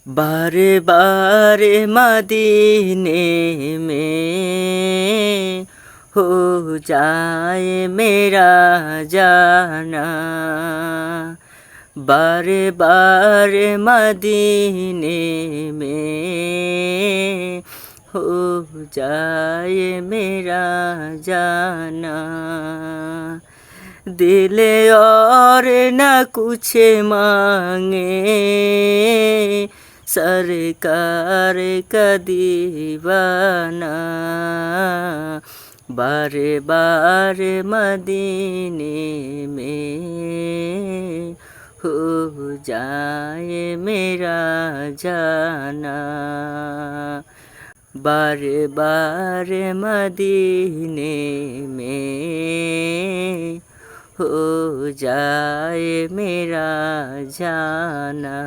बारे बारे मदीने में हो जाए मेरा जाना। बारे बारे मदीने में हो जाए मेरा जाना। दिल और न कुछ मांगे, सरकार का दीवाना। बारे बारे मदीने में हो जाए मेरा जाना। बारे बारे मदीने में हो जाए मेरा जाना।